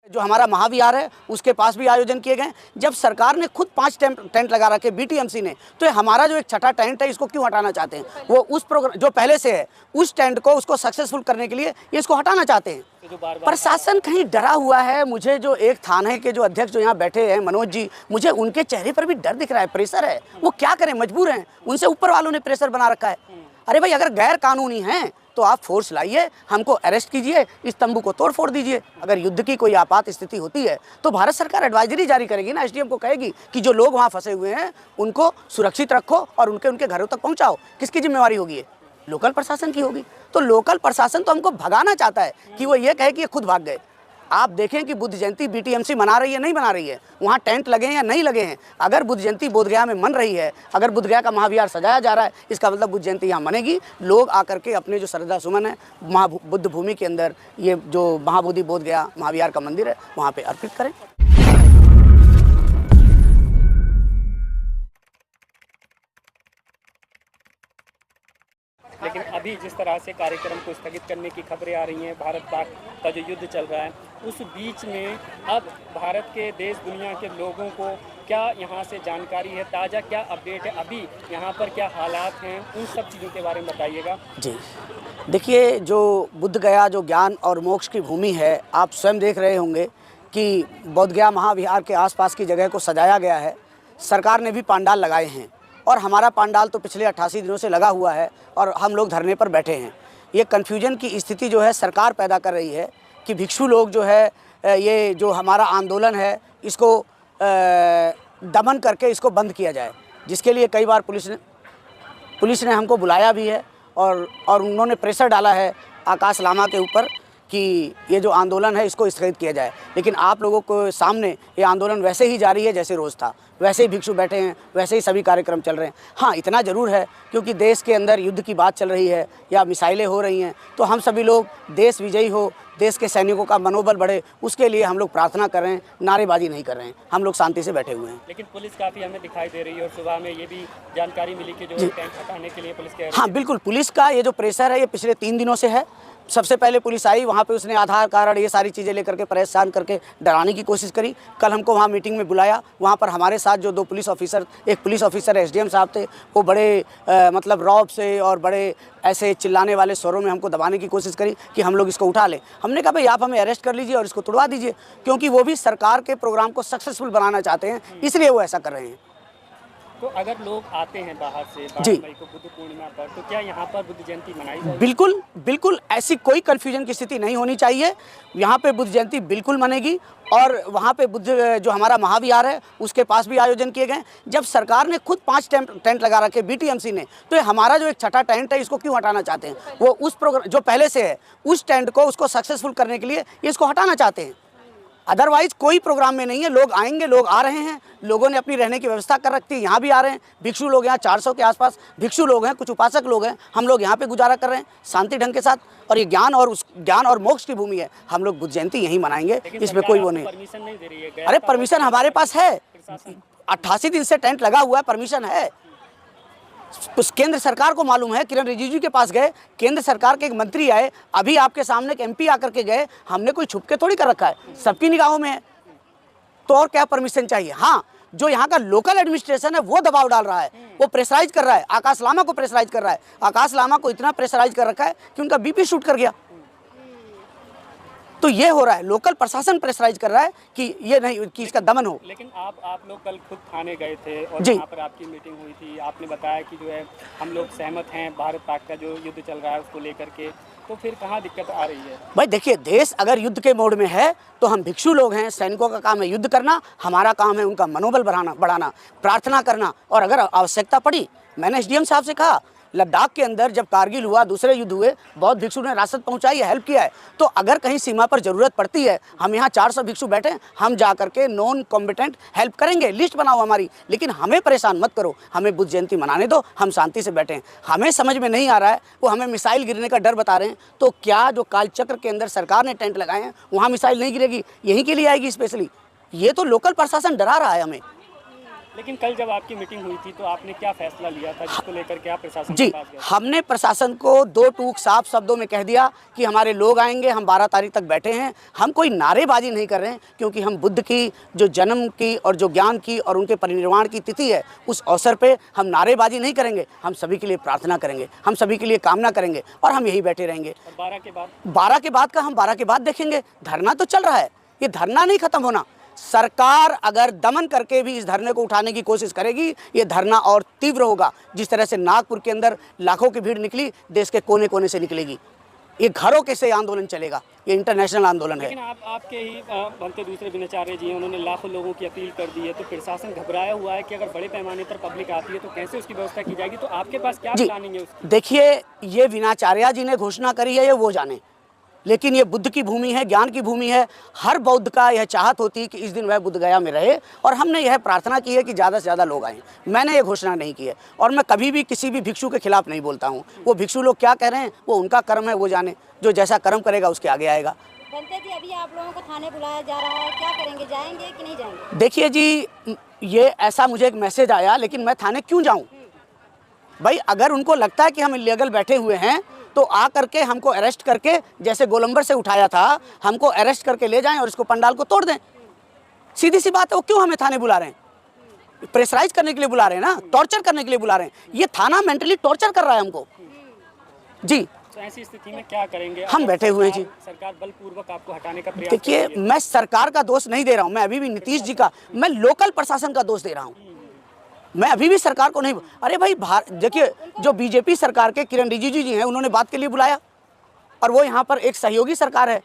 जो हमारा महाविहार है उसके पास भी आयोजन किए गए। जब सरकार ने खुद 5 टेंट लगा रखे बीटीएमसी ने, तो ये हमारा जो एक छठा टेंट है इसको क्यों हटाना चाहते हैं? वो उस प्रोग्राम जो पहले से है उस टेंट को उसको सक्सेसफुल करने के लिए ये इसको हटाना चाहते हैं। प्रशासन कहीं डरा हुआ है। मुझे जो एक थाने के जो अध्यक्ष जो यहाँ बैठे हैं मनोज जी, मुझे उनके चेहरे पर भी डर दिख रहा है, प्रेशर है। वो क्या करें, मजबूर हैं, उनसे ऊपर वालों ने प्रेशर बना रखा है। अरे भाई, अगर गैर कानूनी हैं तो आप फोर्स लाइए, हमको अरेस्ट कीजिए, इस तंबू को तोड़ फोड़ दीजिए। अगर युद्ध की कोई आपात स्थिति होती है तो भारत सरकार एडवाइजरी जारी करेगी ना, एसडीएम को कहेगी कि जो लोग वहाँ फंसे हुए हैं उनको सुरक्षित रखो और उनके घरों तक पहुँचाओ। किसकी जिम्मेवारी होगी ये? लोकल प्रशासन की होगी। तो लोकल प्रशासन तो हमको भगाना चाहता है कि वो ये कहे कि ये खुद भाग गए। आप देखें कि बुद्ध जयंती बीटीएमसी मना रही है, नहीं मना रही है, वहाँ टेंट लगे हैं या नहीं लगे हैं। अगर बुद्ध जयंती बोधगया में मन रही है, अगर बोधगया का महाविहार सजाया जा रहा है, इसका मतलब बुद्ध जयंती यहाँ मनेगी। लोग आकर के अपने जो श्रद्धा सुमन है बुद्ध भूमि के अंदर, ये जो महाबोधि बोधगया महाविहार का मंदिर है, वहाँ पे अर्पित करें। लेकिन अभी जिस तरह से कार्यक्रम को स्थगित करने की खबरें आ रही हैं, भारत पाक का जो युद्ध चल रहा है, उस बीच में अब भारत के देश दुनिया के लोगों को क्या यहाँ से जानकारी है, ताज़ा क्या अपडेट है, अभी यहाँ पर क्या हालात हैं, उन सब चीज़ों के बारे में बताइएगा। जी देखिए, जो बुद्ध गया जो ज्ञान और मोक्ष की भूमि है, आप स्वयं देख रहे होंगे कि बोधगया महाविहार के आसपास की जगह को सजाया गया है। सरकार ने भी पंडाल लगाए हैं और हमारा पंडाल तो पिछले 88 दिनों से लगा हुआ है और हम लोग धरने पर बैठे हैं। ये कन्फ्यूजन की स्थिति जो है सरकार पैदा कर रही है कि भिक्षु लोग जो है ये जो हमारा आंदोलन है इसको दमन करके इसको बंद किया जाए, जिसके लिए कई बार पुलिस ने हमको बुलाया भी है और उन्होंने प्रेशर डाला है आकाश लामा के ऊपर कि ये जो आंदोलन है इसको स्थगित किया जाए। लेकिन आप लोगों को सामने ये आंदोलन वैसे ही जारी है जैसे रोज़ था, वैसे ही भिक्षु बैठे हैं, वैसे ही सभी कार्यक्रम चल रहे हैं। हाँ, इतना ज़रूर है क्योंकि देश के अंदर युद्ध की बात चल रही है या मिसाइलें हो रही हैं, तो हम सभी लोग देश विजयी हो, देश के सैनिकों का मनोबल बढ़े, उसके लिए हम लोग प्रार्थना कर रहे हैं, नारेबाजी नहीं कर रहे हैं। हम लोग शांति से बैठे हुए हैं। लेकिन पुलिस काफ़ी हमें दिखाई दे रही है और सुबह में ये भी जानकारी मिली कि जो टेंट हटाने के लिए पुलिस के हाँ बिल्कुल, पुलिस का ये जो प्रेशर है ये पिछले 3 दिनों से है। सबसे पहले पुलिस आई, वहाँ पे उसने आधार कार्ड ये सारी चीज़ें लेकर के परेशान करके डराने की कोशिश करी। कल हमको वहाँ मीटिंग में बुलाया, वहाँ पर हमारे साथ जो 2 पुलिस ऑफिसर, एक पुलिस ऑफिसर एसडीएम साहब थे, वो बड़े मतलब रौब से और बड़े ऐसे चिल्लाने वाले स्वरों में हमको दबाने की कोशिश करी कि हम लोग इसको उठा लें। हमने कहा भाई आप हमें अरेस्ट कर लीजिए और इसको तोड़वा दीजिए, क्योंकि वो भी सरकार के प्रोग्राम को सक्सेसफुल बनाना चाहते हैं, इसलिए वो ऐसा कर रहे हैं। तो अगर लोग आते हैं बाहर से 12 मई को बुद्ध पूर्णिमा पर, तो क्या यहाँ पर बुद्ध जयंती मनाई जाएगी? बिल्कुल बिल्कुल, ऐसी कोई कन्फ्यूजन की स्थिति नहीं होनी चाहिए। यहाँ पे बुद्ध जयंती बिल्कुल मनेगी और वहाँ पे बुद्ध जो हमारा महाविहार है उसके पास भी आयोजन किए गए। जब सरकार ने खुद 5 टेंट लगा रखे बीटीएमसी ने, तो ये हमारा जो एक छठा टेंट है इसको क्यों हटाना चाहते हैं? वो उस प्रोग्राम जो पहले से है उस टेंट को उसको सक्सेसफुल करने के लिए ये इसको हटाना चाहते हैं। अदरवाइज कोई प्रोग्राम में नहीं है। लोग आएंगे, लोग आ रहे हैं, लोगों ने अपनी रहने की व्यवस्था कर रखी है, यहाँ भी आ रहे हैं। भिक्षु लोग यहाँ 400 के आसपास भिक्षु लोग हैं, कुछ उपासक लोग हैं, हम लोग यहाँ पे गुजारा कर रहे हैं शांति ढंग के साथ। और ये ज्ञान और मोक्ष की भूमि है, हम लोग बुद्ध जयंती यहीं मनाएंगे, इसमें कोई वो नहीं। परमिशन नहीं दे रही है? अरे परमिशन हमारे पास है, 88 दिन से टेंट लगा हुआ है, परमिशन है। केंद्र सरकार को मालूम है, किरण रिजिजू के पास गए, केंद्र सरकार के एक मंत्री आए, अभी आपके सामने एक एमपी आकर के गए, हमने कोई छुप के थोड़ी कर रखा है, सबकी निगाहों में है। तो और क्या परमिशन चाहिए? हाँ, जो यहाँ का लोकल एडमिनिस्ट्रेशन है वो दबाव डाल रहा है, वो प्रेशराइज कर रहा है, आकाश लामा को प्रेशराइज कर रहा है। आकाश लामा को इतना प्रेशराइज कर रखा है कि उनका बीपी शूट कर गया। तो ये हो रहा है, लोकल प्रशासन प्रेशराइज कर रहा है कि ये नहीं कि इसका दमन हो। लेकिन आप लोग कल खुद थाने गए थे और यहाँ पर आपकी मीटिंग हुई थी, आपने बताया कि जो है हम लोग सहमत हैं भारत पाक का जो युद्ध चल रहा है उसको लेकर के, तो फिर कहाँ दिक्कत आ रही है? भाई देखिए, देश अगर युद्ध के मोड में है तो हम भिक्षु लोग हैं, सैनिकों का काम है युद्ध करना, हमारा काम है उनका मनोबल बढ़ाना, प्रार्थना करना। और अगर आवश्यकता पड़ी, मैंने एसडीएम साहब से कहा, लद्दाख के अंदर जब कारगिल हुआ, दूसरे युद्ध हुए, बहुत भिक्षु ने राशद पहुंचाई है, हेल्प किया है। तो अगर कहीं सीमा पर ज़रूरत पड़ती है, हम यहाँ 400 भिक्षु बैठे, हम जा करके नॉन कॉम्पिटेंट हेल्प करेंगे, लिस्ट बनाओ हमारी, लेकिन हमें परेशान मत करो, हमें बुद्ध जयंती मनाने दो, हम शांति से बैठे हैं। हमें समझ में नहीं आ रहा है, वो हमें मिसाइल गिरने का डर बता रहे हैं। तो क्या जो कालचक्र के अंदर सरकार ने टेंट लगाए हैं वहाँ मिसाइल नहीं गिरेगी? यहीं के लिए आएगी स्पेशली? ये तो लोकल प्रशासन डरा रहा है हमें। लेकिन कल जब आपकी मीटिंग हुई थी तो आपने क्या फैसला लिया था जिसको लेकर के आप प्रशासन जी, के पास गए? हमने प्रशासन को दो टूक साफ शब्दों में कह दिया कि हमारे लोग आएंगे, हम 12 तारीख तक बैठे हैं। हम कोई नारेबाजी नहीं कर रहे हैं, क्योंकि हम बुद्ध की जो जन्म की और जो ज्ञान की और उनके परिनिर्वाण की तिथि है, उस अवसर पे हम नारेबाजी नहीं करेंगे। हम सभी के लिए प्रार्थना करेंगे, हम सभी के लिए कामना करेंगे और हम यही बैठे रहेंगे। और 12 के बाद? 12 के बाद का हम 12 के बाद देखेंगे। धरना तो चल रहा है, ये धरना नहीं खत्म होना। सरकार अगर दमन करके भी इस धरने को उठाने की कोशिश करेगी, ये धरना और तीव्र होगा। जिस तरह से नागपुर के अंदर लाखों की भीड़ निकली, देश के कोने कोने से निकलेगी। ये घरों के से आंदोलन चलेगा, ये इंटरनेशनल आंदोलन है। लेकिन आपके ही बनते दूसरे विनाचार्य जी हैं, उन्होंने लाखों लोगों की अपील कर दी है, तो प्रशासन घबराया हुआ है कि अगर बड़े पैमाने पर पब्लिक आती है तो कैसे उसकी व्यवस्था की जाएगी। तो आपके पास क्या जी, प्लानिंग है उसकी? देखिए, ये विनाचार्य जी ने घोषणा करी है, ये वो जाने, लेकिन ये बुद्ध की भूमि है, ज्ञान की भूमि है। हर बौद्ध का यह चाहत होती है कि इस दिन वह बुद्ध गया में रहे, और हमने यह प्रार्थना की है कि ज़्यादा से ज़्यादा लोग आएँ। मैंने ये घोषणा नहीं की है, और मैं कभी भी किसी भी भिक्षु के खिलाफ नहीं बोलता हूँ। वो भिक्षु लोग क्या कह रहे हैं, वो उनका कर्म है, वो जाने। जो जैसा कर्म करेगा उसके आगे आएगा। बनते जी, अभी आप लोगों को थाने बुलाया जा रहा है, क्या करेंगे, जाएंगे कि नहीं जाएंगे? देखिए जी, ये ऐसा मुझे एक मैसेज आया, लेकिन मैं थाने क्यों जाऊँ भाई? अगर उनको लगता है कि हम इलीगल बैठे हुए हैं, तो आ करके हमको अरेस्ट करके, जैसे गोलंबर से उठाया था, हमको अरेस्ट करके ले जाएं और इसको पंडाल को तोड़ दें। सीधी सी बात है। वो क्यों हमें थाने बुला रहे हैं? प्रेशराइज करने के लिए बुला रहे हैं ना, टॉर्चर करने के लिए बुला रहे हैं। ये थाना मेंटली टॉर्चर कर रहा है हमको। जी, तो ऐसी स्थिति में क्या करेंगे? हम बैठे हुए हैं जी। सरकार बलपूर्वक आपको हटाने का प्रयास देखिए, कर रही है। मैं सरकार का दोष नहीं दे रहा हूँ, मैं अभी भी नीतीश जी का, मैं लोकल प्रशासन का दोष दे रहा हूँ। मैं अभी भी सरकार को नहीं। अरे भाई, देखिए, जो बीजेपी सरकार के किरण रिजिजू जी हैं, उन्होंने बात के लिए बुलाया, और वो यहाँ पर एक सहयोगी सरकार है।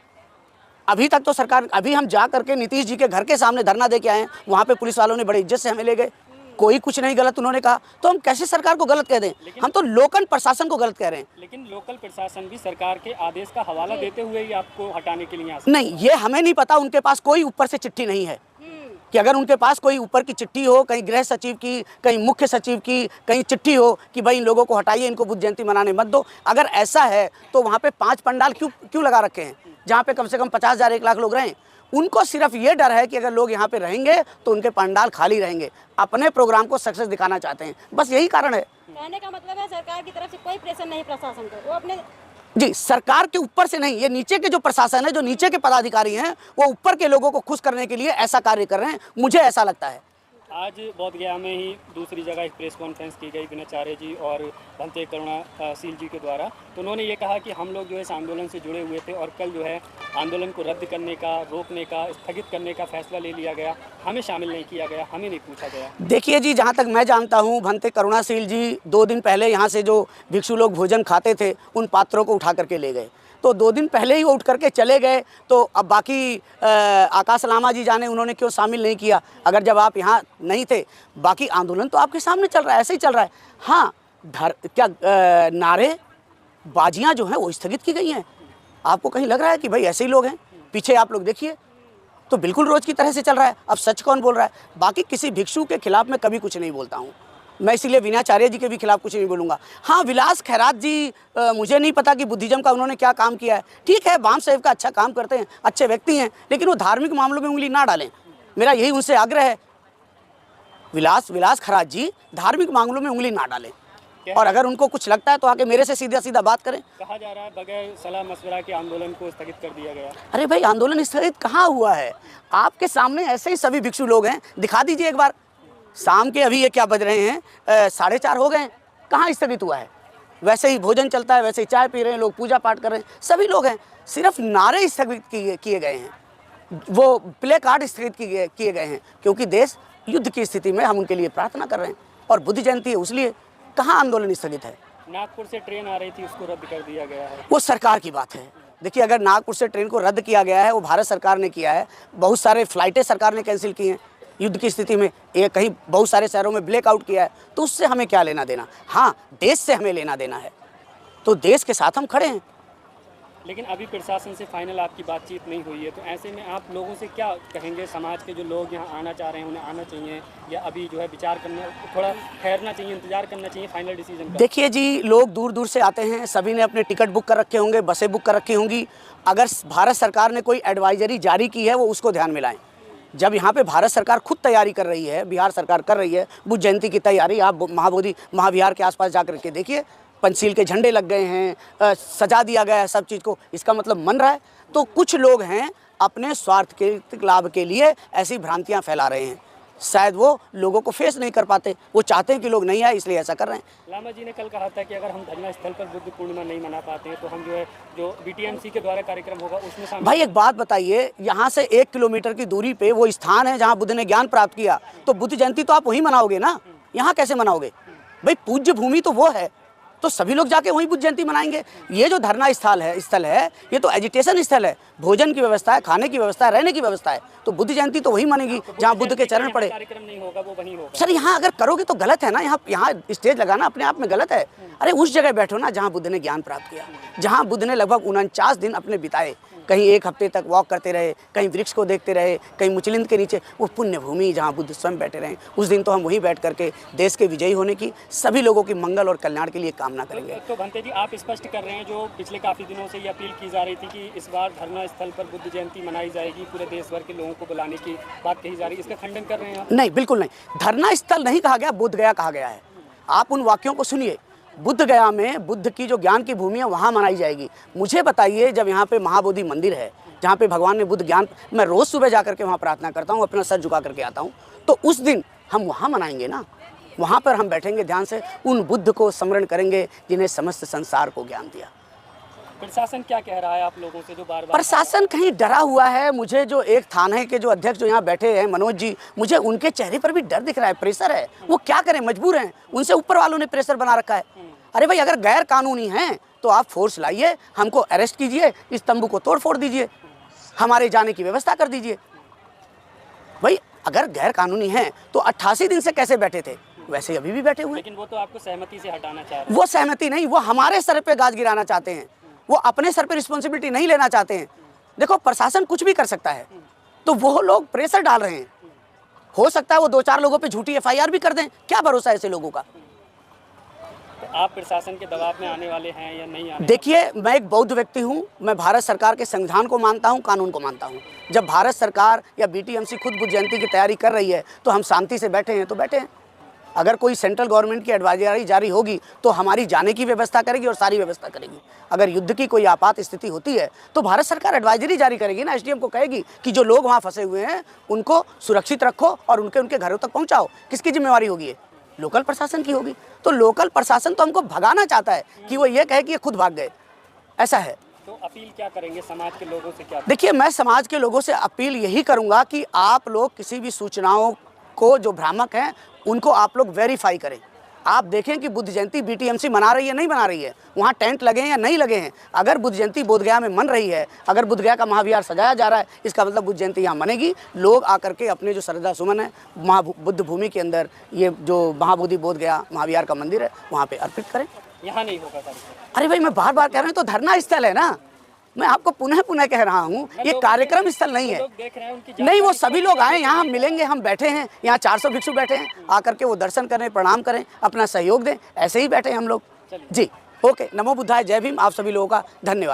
अभी तक तो सरकार, अभी हम जा करके नीतीश जी के घर के सामने धरना दे के आए हैं, वहाँ पे पुलिस वालों ने बड़ी इज्जत से हमें ले गए, कोई कुछ नहीं गलत उन्होंने कहा। तो हम कैसे सरकार को गलत कह दें? हम तो लोकल प्रशासन को गलत कह रहे हैं। लेकिन लोकल प्रशासन भी सरकार के आदेश का हवाला देते हुए ही आपको हटाने के लिए आ नहीं, ये हमें नहीं पता। उनके पास कोई ऊपर से चिट्ठी नहीं है कि अगर उनके पास कोई ऊपर की चिट्ठी हो, कहीं गृह सचिव की, कहीं मुख्य सचिव की, कहीं चिट्ठी हो कि भाई इन लोगों को हटाइए, इनको बुद्ध जयंती मनाने मत दो। अगर ऐसा है तो वहाँ पे 5 पंडाल क्यों लगा रखे हैं, जहाँ पे कम से कम 50,000 1 लाख लोग रहें? उनको सिर्फ ये डर है कि अगर लोग यहाँ पे रहेंगे तो उनके पंडाल खाली रहेंगे। अपने प्रोग्राम को सक्सेस दिखाना चाहते हैं, बस यही कारण है। कहने का मतलब है सरकार की तरफ से कोई प्रेशर नहीं प्रशासन को, वो अपने जी, सरकार के ऊपर से नहीं, ये नीचे के जो प्रशासन है, जो नीचे के पदाधिकारी हैं, वो ऊपर के लोगों को खुश करने के लिए ऐसा कार्य कर रहे हैं, मुझे ऐसा लगता है। आज बोधगया में ही दूसरी जगह एक प्रेस कॉन्फ्रेंस की गई विनाचार्य जी और भंते करुणाशील जी के द्वारा। तो उन्होंने ये कहा कि हम लोग जो है इस आंदोलन से जुड़े हुए थे, और कल जो है आंदोलन को रद्द करने का, रोकने का, स्थगित करने का फैसला ले लिया गया, हमें शामिल नहीं किया गया, हमें नहीं पूछा गया। देखिए जी, जहाँ तक मैं जानता हूँ, भंते करुणाशील जी 2 दिन पहले यहाँ से जो भिक्षु लोग भोजन खाते थे, उन पात्रों को उठा करके ले गए। तो 2 दिन पहले ही वो उठ करके चले गए, तो अब बाकी आकाश लामा जी जाने उन्होंने क्यों शामिल नहीं किया। अगर जब आप यहाँ नहीं थे, बाकी आंदोलन तो आपके सामने चल रहा है, ऐसे ही चल रहा है। हाँ, नारे बाजियाँ जो हैं वो स्थगित की गई हैं। आपको कहीं लग रहा है कि भाई ऐसे ही लोग हैं? पीछे आप लोग देखिए, तो बिल्कुल रोज़ की तरह से चल रहा है। अब सच कौन बोल रहा है? बाकी किसी भिक्षु के खिलाफ मैं कभी कुछ नहीं बोलता हूँ, मैं इसीलिए विनाचार्य जी के भी खिलाफ कुछ नहीं बोलूँगा। हाँ, विलास खैरात जी, मुझे नहीं पता कि बुद्धिज़्म का उन्होंने क्या काम किया है। ठीक है, बाम साहेब का अच्छा काम करते हैं, अच्छे व्यक्ति हैं, लेकिन वो धार्मिक मामलों में उंगली ना डालें, मेरा यही उनसे आग्रह है। विलास खैरात जी धार्मिक मामलों में उंगली ना डालें, और अगर उनको कुछ लगता है तो आके मेरे से सीधा सीधा बात करें। कहा जा रहा है बगैर सलाह मशवरा के आंदोलन को स्थगित कर दिया गया। अरे भाई, आंदोलन स्थगित कहाँ हुआ है? आपके सामने ऐसे ही सभी भिक्षु लोग हैं, दिखा दीजिए एक बार। शाम के अभी ये क्या बज रहे हैं, 4:30 हो गए हैं, कहाँ स्थगित हुआ है? वैसे ही भोजन चलता है, वैसे ही चाय पी रहे हैं लोग, पूजा पाठ कर रहे हैं, सभी लोग हैं। सिर्फ नारे स्थगित किए गए हैं, वो प्ले कार्ड स्थगित किए गए हैं, क्योंकि देश युद्ध की स्थिति में, हम उनके लिए प्रार्थना कर रहे हैं, और बुद्ध जयंती है, उसलिए कहाँ आंदोलन स्थगित है? नागपुर से ट्रेन आ रही थी, उसको रद्द कर दिया गया है। वो सरकार की बात है। देखिए, अगर नागपुर से ट्रेन को रद्द किया गया है, वो भारत सरकार ने किया है। बहुत सारे फ्लाइटें सरकार ने कैंसिल की हैं युद्ध की स्थिति में, ये कहीं बहुत सारे शहरों में ब्लैकआउट किया है, तो उससे हमें क्या लेना देना? हाँ, देश से हमें लेना देना है, तो देश के साथ हम खड़े हैं। लेकिन अभी प्रशासन से फाइनल आपकी बातचीत नहीं हुई है, तो ऐसे में आप लोगों से क्या कहेंगे? समाज के जो लोग यहाँ आना चाह रहे हैं, उन्हें आना चाहिए, या अभी जो है विचार करना, थोड़ा ठहरना चाहिए, इंतजार करना चाहिए फाइनल डिसीजन का? देखिए जी, लोग दूर दूर से आते हैं, सभी ने अपने टिकट बुक कर रखे होंगे, बसें बुक कर रखी होंगी। अगर भारत सरकार ने कोई एडवाइजरी जारी की है, वो उसको ध्यान में लाएं। जब यहाँ पे भारत सरकार खुद तैयारी कर रही है, बिहार सरकार कर रही है बुद्ध जयंती की तैयारी, आप महाबोधि महाविहार के आसपास जाकर के देखिए, पंचशील के झंडे लग गए हैं, सजा दिया गया है सब चीज़ को, इसका मतलब मन रहा है। तो कुछ लोग हैं अपने स्वार्थ के लाभ के लिए ऐसी भ्रांतियाँ फैला रहे हैं, शायद वो लोगों को फेस नहीं कर पाते, वो चाहते हैं कि लोग नहीं आए इसलिए ऐसा कर रहे हैं। लामा जी ने कल कहा था कि अगर हम धरना स्थल पर बुद्ध पूर्णिमा नहीं मना पाते हैं तो हम जो BTMC के द्वारा कार्यक्रम होगा उसमें शामिल। भाई एक बात बताइए, यहाँ से 1 किलोमीटर की दूरी पे वो स्थान है जहाँ बुद्ध ने ज्ञान प्राप्त किया, तो बुद्ध जयंती तो आप वहीं मनाओगे ना, यहाँ कैसे मनाओगे? भाई पूज्य भूमि तो वो है, तो सभी लोग जाके वहीं बुद्ध जयंती मनाएंगे। ये जो धरना स्थल है ये तो एजिटेशन स्थल है, भोजन की व्यवस्था है, खाने की व्यवस्था है, रहने की व्यवस्था है, तो बुद्ध जयंती तो वहीं मनेगी जहाँ बुद्ध के चरण पड़े। कार्यक्रम नहीं होगा, वो वहीं होगा। सर यहाँ अगर करोगे तो गलत है ना, यहाँ स्टेज लगाना अपने आप में गलत है। अरे उस जगह बैठो ना जहाँ बुद्ध ने ज्ञान प्राप्त किया, जहाँ बुद्ध ने लगभग 49 दिन अपने बिताए, कहीं 1 हफ्ते तक वॉक करते रहे, कहीं वृक्ष को देखते रहे, कहीं मुचलिंद के नीचे, वो पुण्य भूमि जहाँ बुद्ध स्वयं बैठे रहे, उस दिन तो हम वहीं बैठ करके देश के विजयी होने की, सभी लोगों की मंगल और कल्याण के लिए कामना करेंगे। तो भंते जी आप स्पष्ट कर रहे हैं, जो पिछले काफ़ी दिनों से ये अपील की जा रही थी कि इस बार धरना स्थल पर बुद्ध जयंती मनाई जाएगी, पूरे देश भर के लोगों को बुलाने की बात कही जा रही है, इसका खंडन कर रहे हैं आप? नहीं, बिल्कुल नहीं, धरना स्थल नहीं कहा गया, बोध गया कहा गया है। आप उन वाक्यों को सुनिए, बुद्ध गया में बुद्ध की जो ज्ञान की भूमि है वहाँ मनाई जाएगी। मुझे बताइए, जब यहाँ पे महाबोधि मंदिर है जहाँ पे भगवान ने बुद्ध ज्ञान, मैं रोज़ सुबह जा करके वहाँ प्रार्थना करता हूँ, अपना सर झुका करके आता हूँ, तो उस दिन हम वहाँ मनाएंगे ना, वहाँ पर हम बैठेंगे ध्यान से, उन बुद्ध को स्मरण करेंगे जिन्हें समस्त संसार को ज्ञान दिया। प्रशासन क्या कह रहा है आप लोगों से जो बार-बार? प्रशासन कहीं डरा हुआ है। मुझे जो एक थाने के जो अध्यक्ष जो यहाँ बैठे हैं मनोज जी, मुझे उनके चेहरे पर भी डर दिख रहा है, प्रेशर है, वो क्या करें, मजबूर हैं, उनसे ऊपर वालों ने प्रेशर बना रखा है। अरे भाई अगर गैर कानूनी हैं तो आप फोर्स लाइए, हमको अरेस्ट कीजिए, इस तंबू को तोड़ फोड़ दीजिए, हमारे जाने की व्यवस्था कर दीजिए। भाई अगर गैर कानूनी हैं तो 88 दिन से कैसे बैठे थे, वैसे अभी भी बैठे हुए। लेकिन वो तो आपको सहमति से हटाना चाह रहे हैं। वो सहमति नहीं, वो हमारे सर पे गाज गिराना चाहते हैं, वो अपने सर पे रिस्पॉन्सिबिलिटी नहीं लेना चाहते हैं। देखो प्रशासन कुछ भी कर सकता है, तो वो लोग प्रेशर डाल रहे हैं, हो सकता है वो 2-4 लोगों पे झूठी FIR भी कर दें, क्या भरोसा है ऐसे लोगों का। तो आप प्रशासन के दबाव में आने वाले हैं या नहीं आने? देखिए मैं एक बौद्ध व्यक्ति हूँ, मैं भारत सरकार के संविधान को मानता हूँ, कानून को मानता हूँ। जब भारत सरकार या BTMC खुद बुद्ध जयंती की तैयारी कर रही है तो हम शांति से बैठे हैं तो बैठे हैं। अगर कोई सेंट्रल गवर्नमेंट की एडवाइजरी जारी होगी तो हमारी जाने की व्यवस्था करेगी और सारी व्यवस्था करेगी। अगर युद्ध की कोई आपात स्थिति होती है तो भारत सरकार एडवाइजरी जारी करेगी ना, SDM को कहेगी कि जो लोग वहाँ फंसे हुए हैं उनको सुरक्षित रखो और उनके घरों तक पहुँचाओ। किसकी जिम्मेवारी होगी ये? लोकल प्रशासन की होगी। तो लोकल प्रशासन तो हमको भगाना चाहता है कि वो ये कहे कि ये खुद भाग गए, ऐसा है। तो अपील क्या करेंगे समाज के लोगों से? क्या देखिए मैं समाज के लोगों से अपील यही करूँगा कि आप लोग किसी भी सूचनाओं को जो भ्रामक हैं उनको आप लोग वेरीफाई करें। आप देखें कि बुद्ध जयंती BTMC मना रही है नहीं मना रही है, वहाँ टेंट लगे हैं या नहीं लगे हैं। अगर बुद्ध जयंती बोधगया में मन रही है, अगर बोधगया का महाविहार सजाया जा रहा है, इसका मतलब बुद्ध जयंती यहाँ मनेगी। लोग आकर के अपने जो श्रद्धा सुमन है बुद्ध भूमि के अंदर, ये जो महाबोधि बोधगया महाविहार का मंदिर है वहाँ पे अर्पित करें। यहाँ नहीं होगा सर? अरे भाई मैं बार बार कह रहा हूँ, तो धरना स्थल है ना, मैं आपको पुनः कह रहा हूँ, ये कार्यक्रम स्थल नहीं है। देख रहे हैं उनकी नहीं, वो सभी लोग आए, यहाँ हम मिलेंगे, हम बैठे हैं, यहाँ 400 भिक्षु बैठे हैं, आकर के वो दर्शन करें, प्रणाम करें, अपना सहयोग दें, ऐसे ही बैठे हैं हम लोग। जी ओके, नमो बुद्धाय, जय भीम, आप सभी लोगों का धन्यवाद।